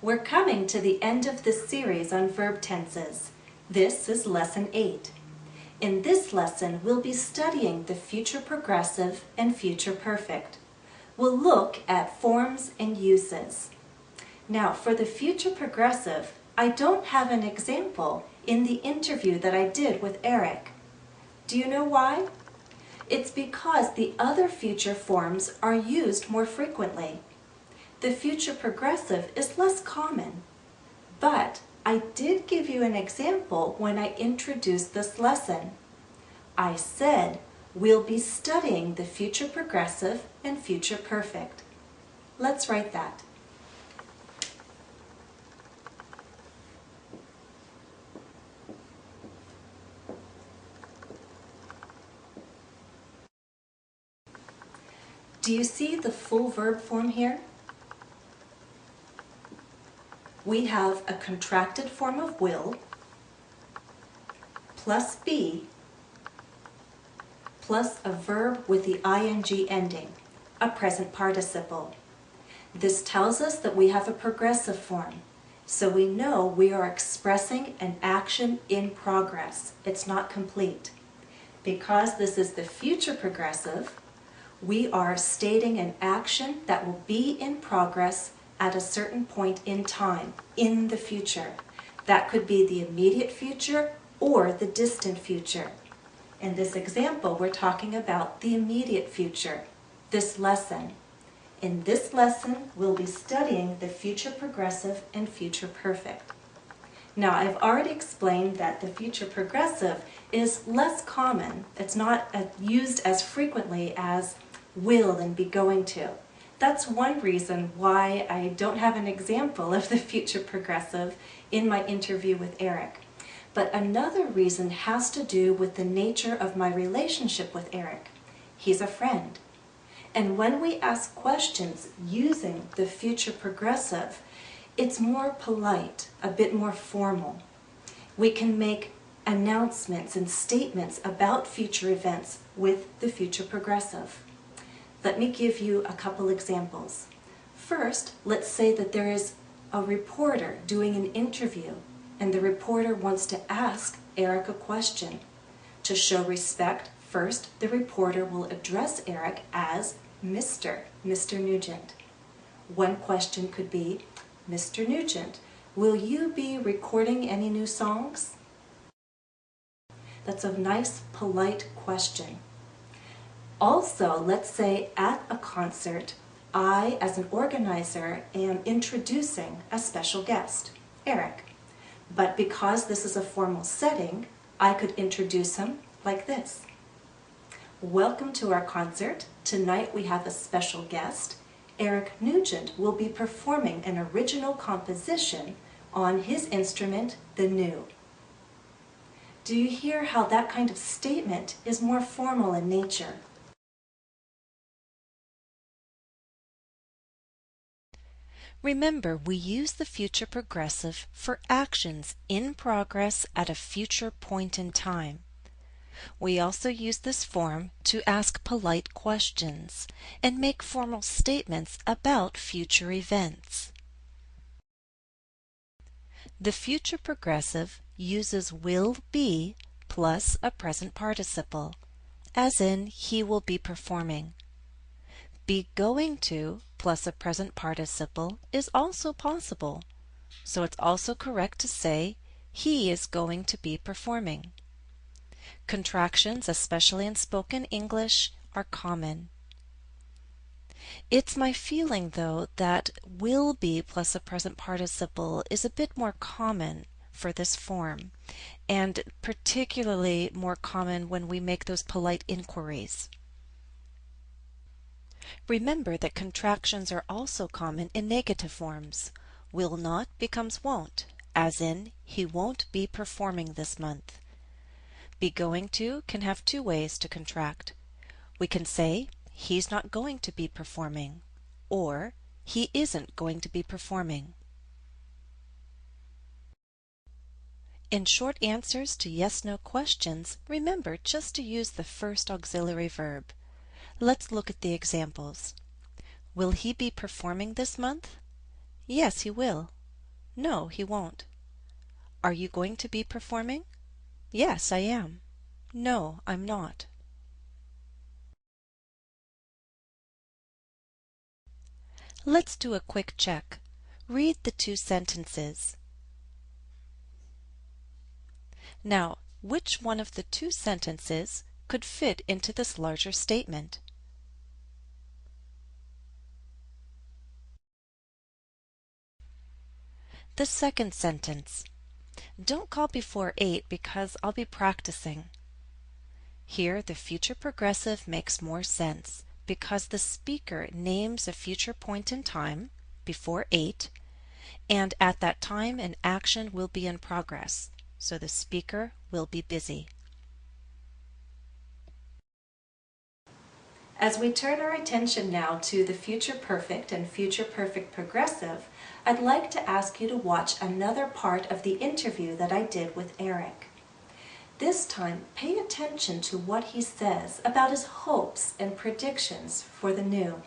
We're coming to the end of this series on verb tenses. This is Lesson 8. In this lesson, we'll be studying the future progressive and future perfect. We'll look at forms and uses. Now, for the future progressive, I don't have an example in the interview that I did with Eric. Do you know why? It's because the other future forms are used more frequently. The future progressive is less common, but I did give you an example when I introduced this lesson. I said we'll be studying the future progressive and future perfect. Let's write that. Do you see the full verb form here? We have a contracted form of will plus be plus a verb with the ing ending, a present participle. This tells us that we have a progressive form, so we know we are expressing an action in progress. It's not complete. Because this is the future progressive, we are stating an action that will be in progress at a certain point in time, in the future. That could be the immediate future or the distant future. In this example, we're talking about the immediate future, this lesson. In this lesson, we'll be studying the future progressive and future perfect. Now, I've already explained that the future progressive is less common. It's not used as frequently as will and be going to. That's one reason why I don't have an example of the future progressive in my interview with Eric. But another reason has to do with the nature of my relationship with Eric. He's a friend. And when we ask questions using the future progressive, it's more polite, a bit more formal. We can make announcements and statements about future events with the future progressive. Let me give you a couple examples. First, let's say that there is a reporter doing an interview and the reporter wants to ask Eric a question. To show respect, first the reporter will address Eric as Mr. Nugent. One question could be, Mr. Nugent, will you be recording any new songs? That's a nice, polite question. Also, let's say at a concert, I, as an organizer, am introducing a special guest, Eric. But because this is a formal setting, I could introduce him like this. Welcome to our concert. Tonight we have a special guest. Eric Nugent will be performing an original composition on his instrument, the new. Do you hear how that kind of statement is more formal in nature? Remember, we use the future progressive for actions in progress at a future point in time. We also use this form to ask polite questions and make formal statements about future events. The future progressive uses will be plus a present participle, as in he will be performing. Be going to plus a present participle is also possible, so it's also correct to say he is going to be performing. Contractions, especially in spoken English, are common. It's my feeling, though, that will be plus a present participle is a bit more common for this form, and particularly more common when we make those polite inquiries. Remember that contractions are also common in negative forms. Will not becomes won't, as in, he won't be performing this month. Be going to can have two ways to contract. We can say, he's not going to be performing, or he isn't going to be performing. In short answers to yes-no questions, remember just to use the first auxiliary verb. Let's look at the examples. Will he be performing this month? Yes, he will. No, he won't. Are you going to be performing? Yes, I am. No, I'm not. Let's do a quick check. Read the two sentences. Now, which one of the two sentences could fit into this larger statement? The second sentence. Don't call before 8 because I'll be practicing. Here, the future progressive makes more sense because the speaker names a future point in time, before 8, and at that time an action will be in progress, so the speaker will be busy. As we turn our attention now to the future perfect and future perfect progressive, I'd like to ask you to watch another part of the interview that I did with Eric. This time, pay attention to what he says about his hopes and predictions for the new.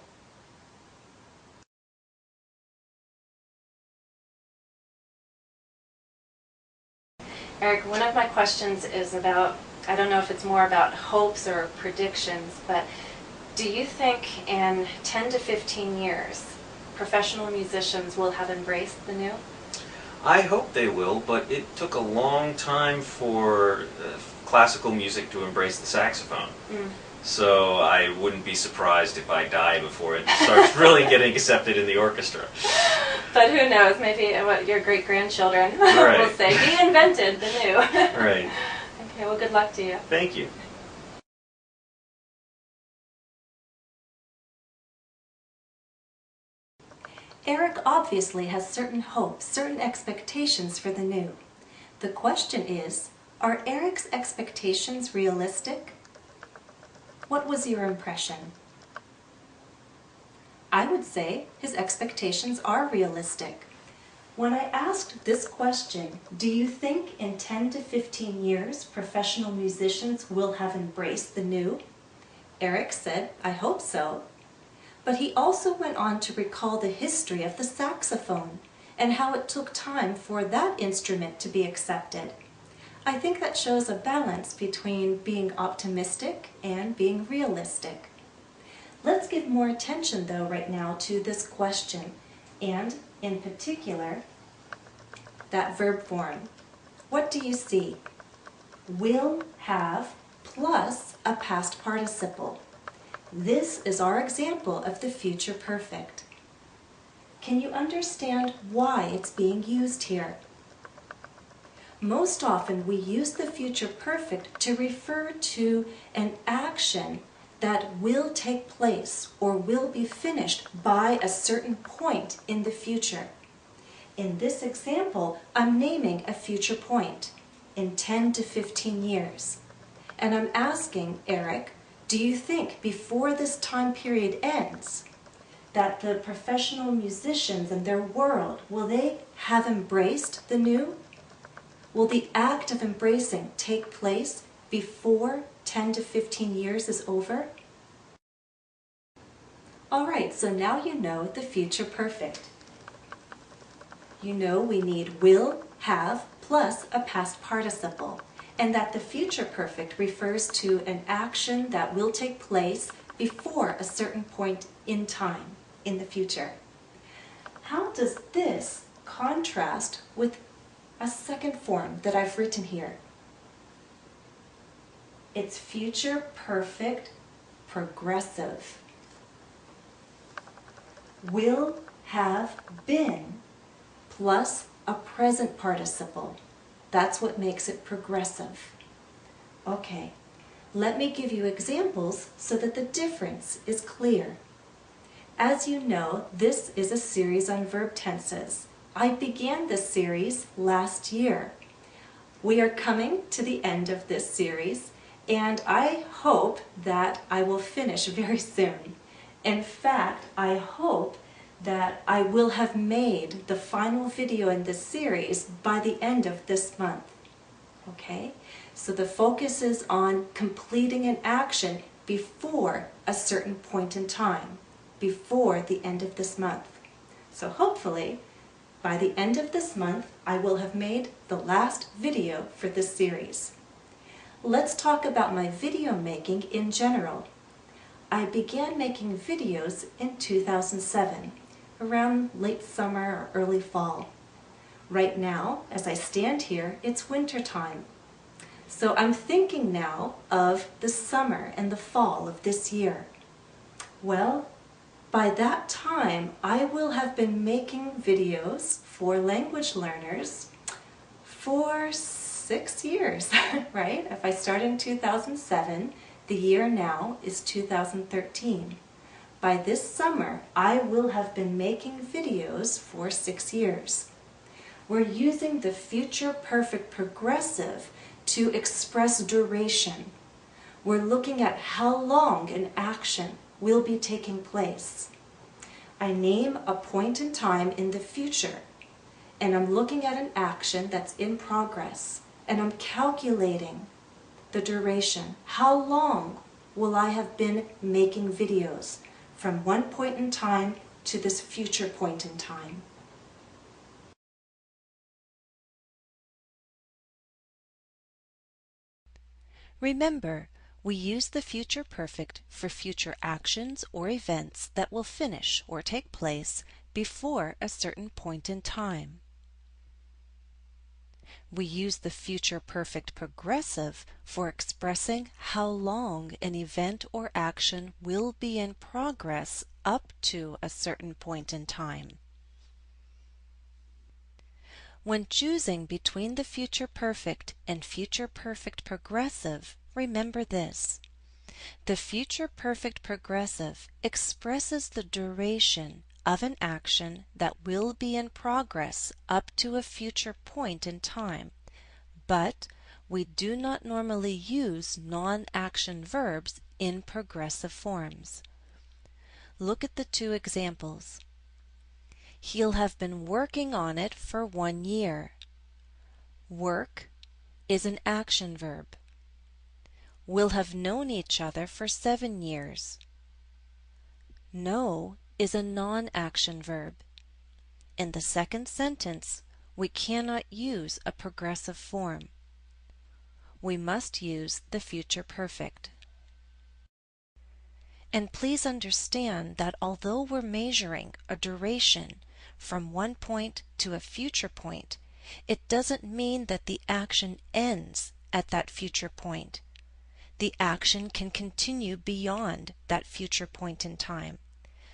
Eric, one of my questions is about, I don't know if it's more about hopes or predictions, but do you think in 10 to 15 years, professional musicians will have embraced the new? I hope they will, but it took a long time for classical music to embrace the saxophone. So I wouldn't be surprised if I die before it starts really getting accepted in the orchestra. But who knows, maybe your great-grandchildren Right. will say, we invented the new. Right. Okay, well, good luck to you. Thank you. Eric obviously has certain hopes, certain expectations for the new. The question is, are Eric's expectations realistic? What was your impression? I would say his expectations are realistic. When I asked this question, do you think in 10 to 15 years professional musicians will have embraced the new? Eric said, I hope so. But he also went on to recall the history of the saxophone and how it took time for that instrument to be accepted. I think that shows a balance between being optimistic and being realistic. Let's give more attention though right now to this question, and in particular, that verb form. What do you see? Will have plus a past participle. This is our example of the future perfect. Can you understand why it's being used here? Most often we use the future perfect to refer to an action that will take place or will be finished by a certain point in the future. In this example, I'm naming a future point in 10 to 15 years. And I'm asking Eric, do you think before this time period ends that the professional musicians and their world, will they have embraced the new? Will the act of embracing take place before 10 to 15 years is over? All right, so now you know the future perfect. You know we need will, have, plus a past participle, and that the future perfect refers to an action that will take place before a certain point in time in the future. How does this contrast with a second form that I've written here? It's future perfect progressive. Will have been plus a present participle. That's what makes it progressive. Okay, let me give you examples so that the difference is clear. As you know, this is a series on verb tenses. I began this series last year. We are coming to the end of this series, and I hope that I will finish very soon. In fact, I hope that I will have made the final video in this series by the end of this month. Okay? So the focus is on completing an action before a certain point in time, before the end of this month. So hopefully By the end of this month, I will have made the last video for this series. Let's talk about my video making in general. I began making videos in 2007, around late summer or early fall. Right now, as I stand here, it's winter time. So I'm thinking now of the summer and the fall of this year. Well, by that time, I will have been making videos for language learners for 6 years, right? If I started in 2007, the year now is 2013. By this summer, I will have been making videos for 6 years. We're using the future perfect progressive to express duration. We're looking at how long an action will be taking place. I name a point in time in the future, and I'm looking at an action that's in progress, and I'm calculating the duration. How long will I have been making videos from one point in time to this future point in time? Remember, we use the future perfect for future actions or events that will finish or take place before a certain point in time. We use the future perfect progressive for expressing how long an event or action will be in progress up to a certain point in time. When choosing between the future perfect and future perfect progressive, remember this. The future perfect progressive expresses the duration of an action that will be in progress up to a future point in time, but we do not normally use non-action verbs in progressive forms. Look at the two examples. He'll have been working on it for 1 year. Work is an action verb. We'll have known each other for 7 years. Know is a non-action verb. In the second sentence, we cannot use a progressive form. We must use the future perfect. And please understand that although we're measuring a duration from one point to a future point, it doesn't mean that the action ends at that future point. The action can continue beyond that future point in time.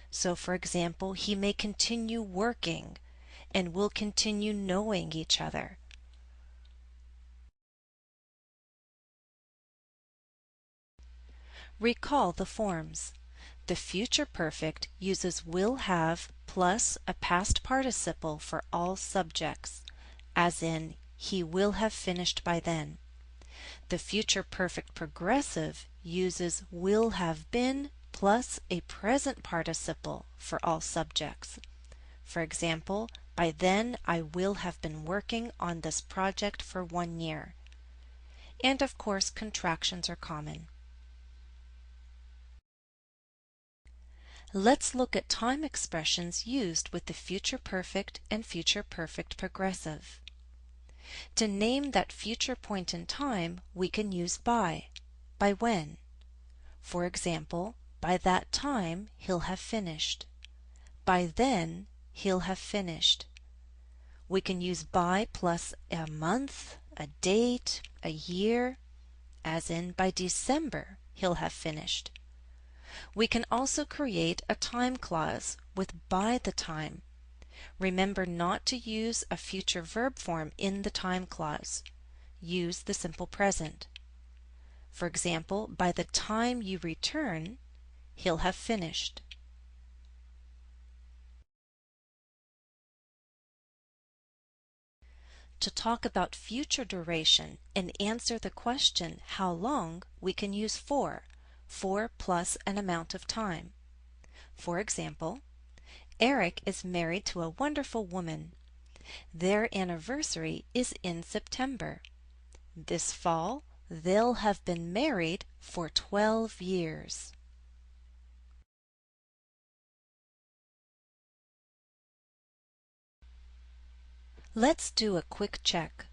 So, for example, he may continue working and we'll continue knowing each other. Recall the forms. The future perfect uses will have plus a past participle for all subjects, as in, he will have finished by then. The future perfect progressive uses will have been plus a present participle for all subjects. For example, by then I will have been working on this project for 1 year. And of course, contractions are common. Let's look at time expressions used with the future perfect and future perfect progressive. To name that future point in time, we can use by when. For example, by that time he'll have finished. By then he'll have finished. We can use by plus a month, a date, a year, as in by December he'll have finished. We can also create a time clause with by the time. Remember not to use a future verb form in the time clause. Use the simple present. For example, by the time you return, he'll have finished. To talk about future duration and answer the question how long, we can use for plus an amount of time. For example, Eric is married to a wonderful woman. Their anniversary is in September. This fall, they'll have been married for 12 years. Let's do a quick check.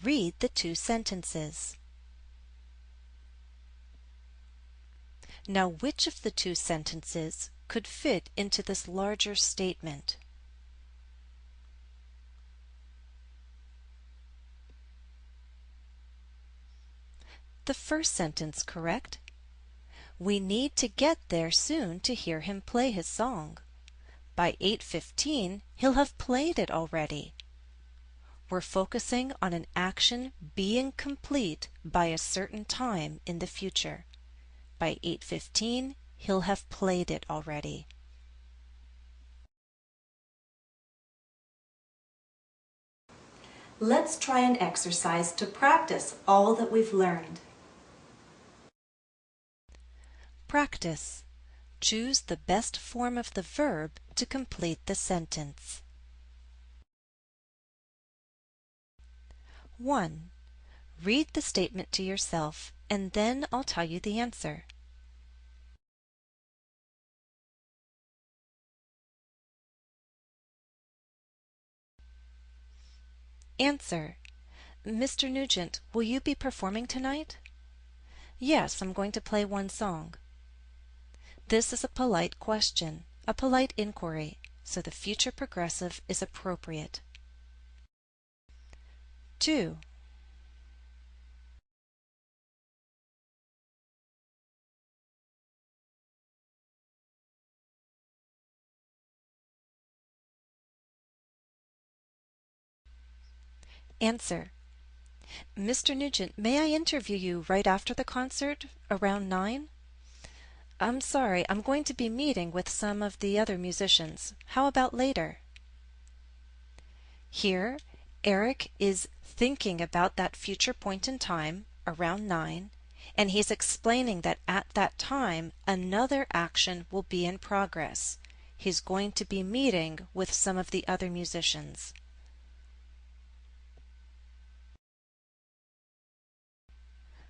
Read the two sentences. Now, which of the two sentences could fit into this larger statement? The first sentence, correct? We need to get there soon to hear him play his song. By 8:15, he'll have played it already. We're focusing on an action being complete by a certain time in the future. By 8:15, he'll have played it already. Let's try an exercise to practice all that we've learned. Practice. Choose the best form of the verb to complete the sentence. 1. Read the statement to yourself, and then I'll tell you the answer. Answer. Mr. Nugent, will you be performing tonight? Yes, I'm going to play one song. This is a polite question, a polite inquiry, so the future progressive is appropriate. 2. Answer. Mr. Nugent, may I interview you right after the concert, around 9? I'm sorry, I'm going to be meeting with some of the other musicians. How about later? Here, Eric is thinking about that future point in time, around 9, and he's explaining that at that time, another action will be in progress. He's going to be meeting with some of the other musicians.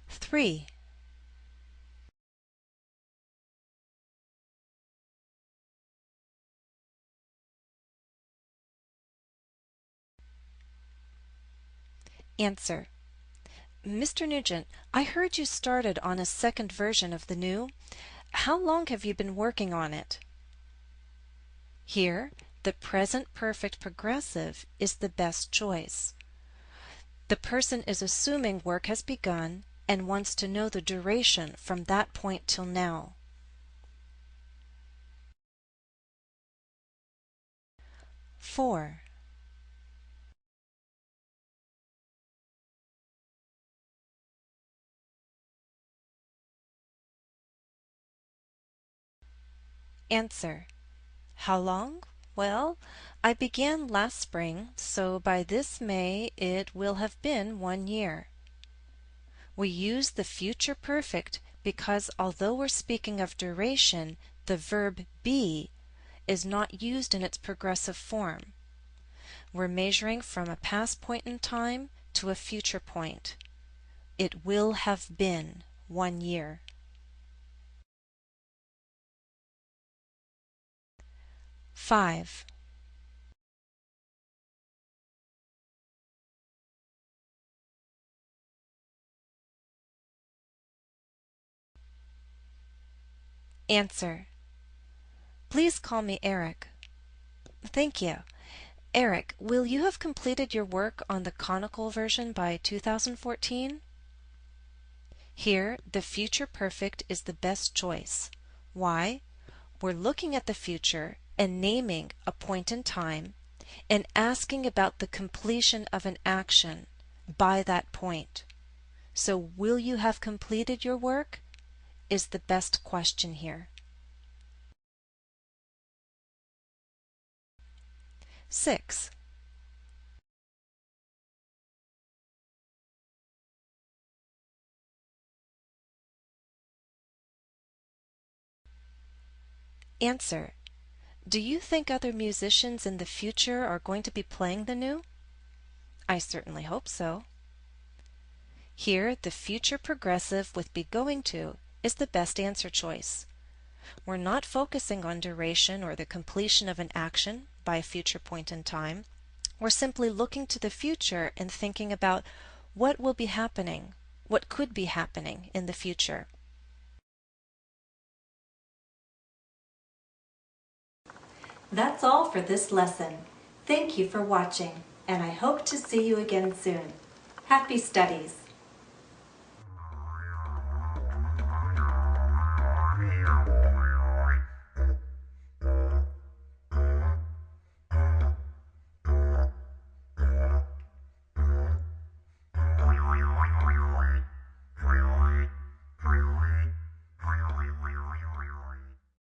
3. Answer. Mr. Nugent, I heard you started on a second version of the new. How long have you been working on it? Here, the present perfect progressive is the best choice. The person is assuming work has begun and wants to know the duration from that point till now. 4. Answer. How long? Well, I began last spring, so by this May it will have been 1 year. We use the future perfect because although we're speaking of duration, the verb be is not used in its progressive form. We're measuring from a past point in time to a future point. It will have been 1 year. 5. Answer. Please call me Eric. Thank you. Eric, will you have completed your work on the conical version by 2014? Here, the future perfect is the best choice. Why? We're looking at the future and naming a point in time and asking about the completion of an action by that point. So, will you have completed your work? Is the best question here. 6. Answer. Do you think other musicians in the future are going to be playing the new? I certainly hope so. Here, the future progressive with be going to is the best answer choice. We're not focusing on duration or the completion of an action by a future point in time. We're simply looking to the future and thinking about what will be happening, what could be happening in the future. That's all for this lesson. Thank you for watching, and I hope to see you again soon. Happy studies!